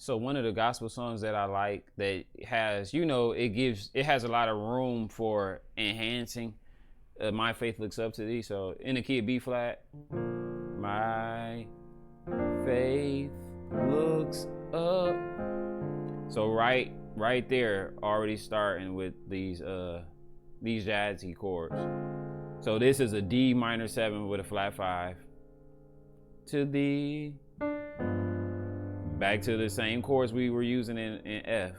So one of the gospel songs that I like that has, it has a lot of room for enhancing. My faith looks up to thee. So in the key of B flat, my faith looks up. So right there, already starting with these jazzy chords. So this is a D minor 7 with a flat 5. To thee. Back to the same chords we were using in F.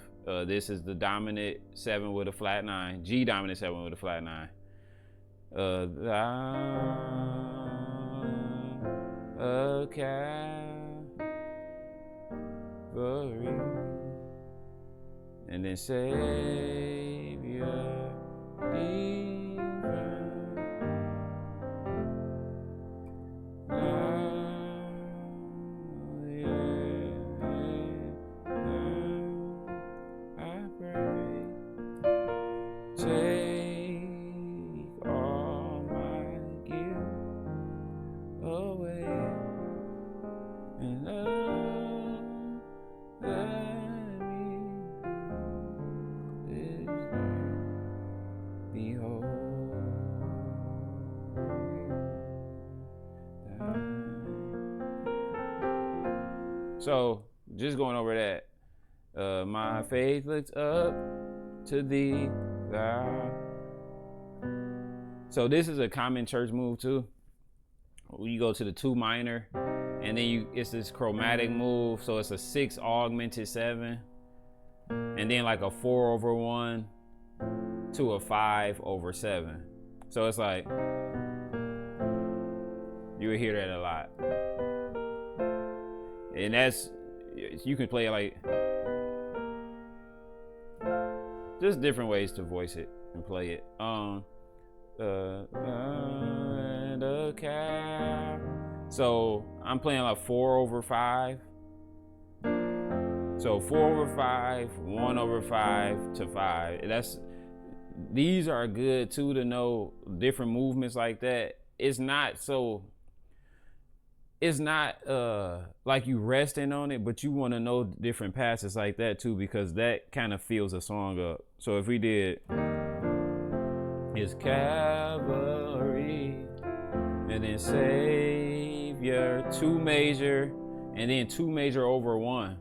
This is the dominant 7 with a flat 9. G dominant 7 with a flat 9. A Calvary. And then Savior divine. Take all my guilt away and let me this day behold. So just going over that, my faith looks up to thee. So this is a common church move too. You go to the 2 minor, and then it's this chromatic move. So it's a 6 augmented 7, and then like a 4 over 1 to a 5 over 7. So it's like you will hear that a lot, and you can play it like just different ways to voice it and play it. So I'm playing like 4 over 5. So 4 over 5, 1 over 5 to 5. These are good too to know different movements like that. It's not like you resting on it, but you want to know different passages like that too, because that kind of fills a song up. So if we did is Calvary and then Savior, 2 major and then 2 major over 1.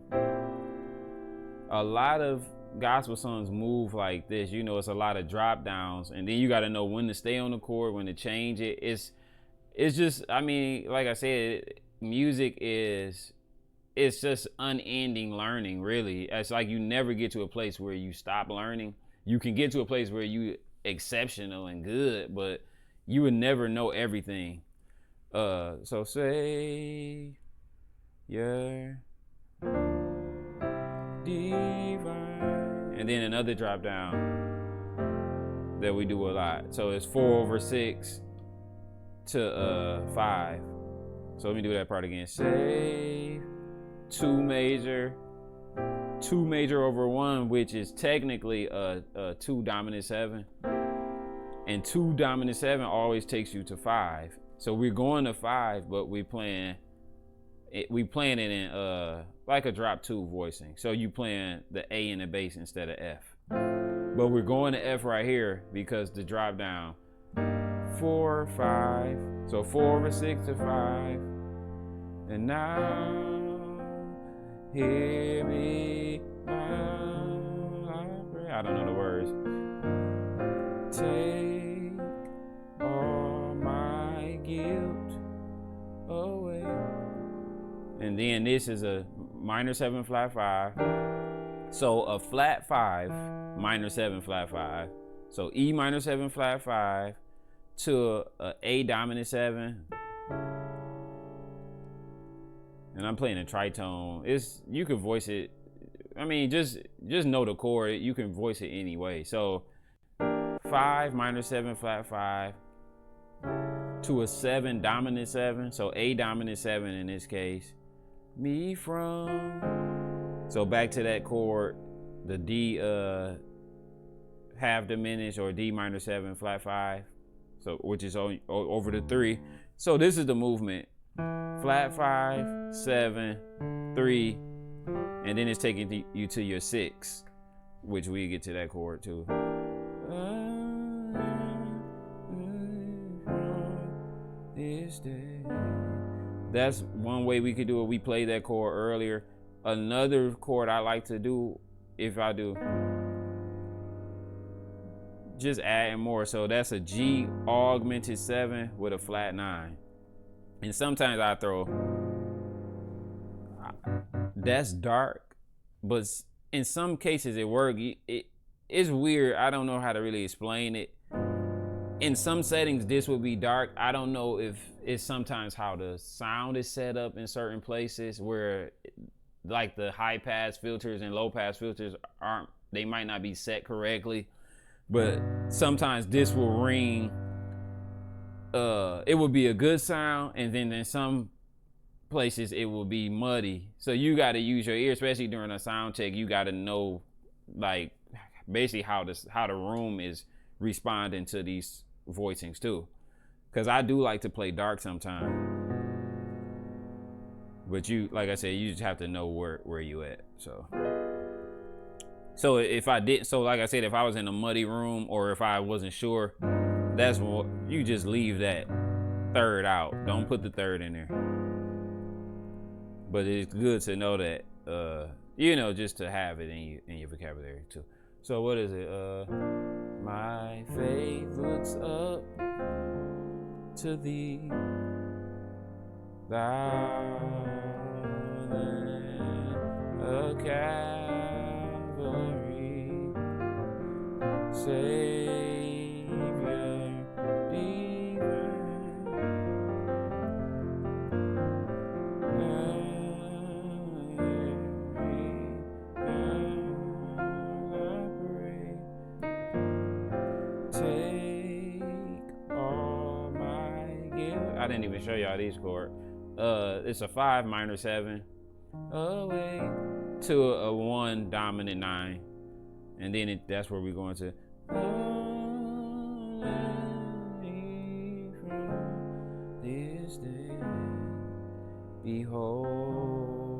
A lot of gospel songs move like this. It's a lot of drop downs, and then you got to know when to stay on the chord, when to change it. It's just, like I said, music it's just unending learning, really. It's like you never get to a place where you stop learning. You can get to a place where you exceptional and good, but you would never know everything. So say you're divine, and then another drop down that we do a lot. So it's 4 over 6 to 5. So let me do that part again. Say 2 major over 1, which is technically a 2 dominant 7, and 2 dominant 7 always takes you to 5. So we're going to 5, but we playing it in like a drop 2 voicing. So you playing the A in the bass instead of F, but we're going to F right here because the drop down 4 5. So 4 over 6 to 5, and now hear me while I pray. I don't know the words. Take all my guilt away. And then this is a minor 7 flat 5. So a flat 5, minor 7 flat 5. So E minor 7 flat 5 to A dominant 7. And I'm playing a tritone. You can voice it. Just know the chord. You can voice it anyway. So 5 minor 7 flat 5 to a 7 dominant 7. So A dominant 7 in this case. Me from. So back to that chord, the D half diminished, or D minor 7 flat 5. So which is over the 3. So this is the movement. Flat 5, 7, 3, and then it's taking you to your 6, which we get to that chord too. This day. That's one way we could do it. We played that chord earlier. Another chord I like to do, if I do, just adding more. So that's a G augmented 7 with a flat 9. And sometimes I throw, that's dark, but in some cases it works. It's weird. I don't know how to really explain it. In some settings, this would be dark. I don't know if it's sometimes how the sound is set up in certain places where like the high pass filters and low pass filters they might not be set correctly. But sometimes this will ring, it would be a good sound, and then in some places it will be muddy. So you got to use your ear, especially during a sound check. You got to know, like, basically how the room is responding to these voicings too. Because I do like to play dark sometimes. But you, like I said, you just have to know where you at. So if I didn't, so like I said, if I was in a muddy room or if I wasn't sure, that's what you just leave that third out. Don't put the third in there. But it's good to know that, just to have it in your vocabulary too. So what is it? My faith looks up to thee, thou a Calvary, Savior divine. Take all my guilt. I didn't even show y'all these chords. It's a 5 minor 7 away to a 1 dominant 9, and then that's where we're going to. From this day, behold.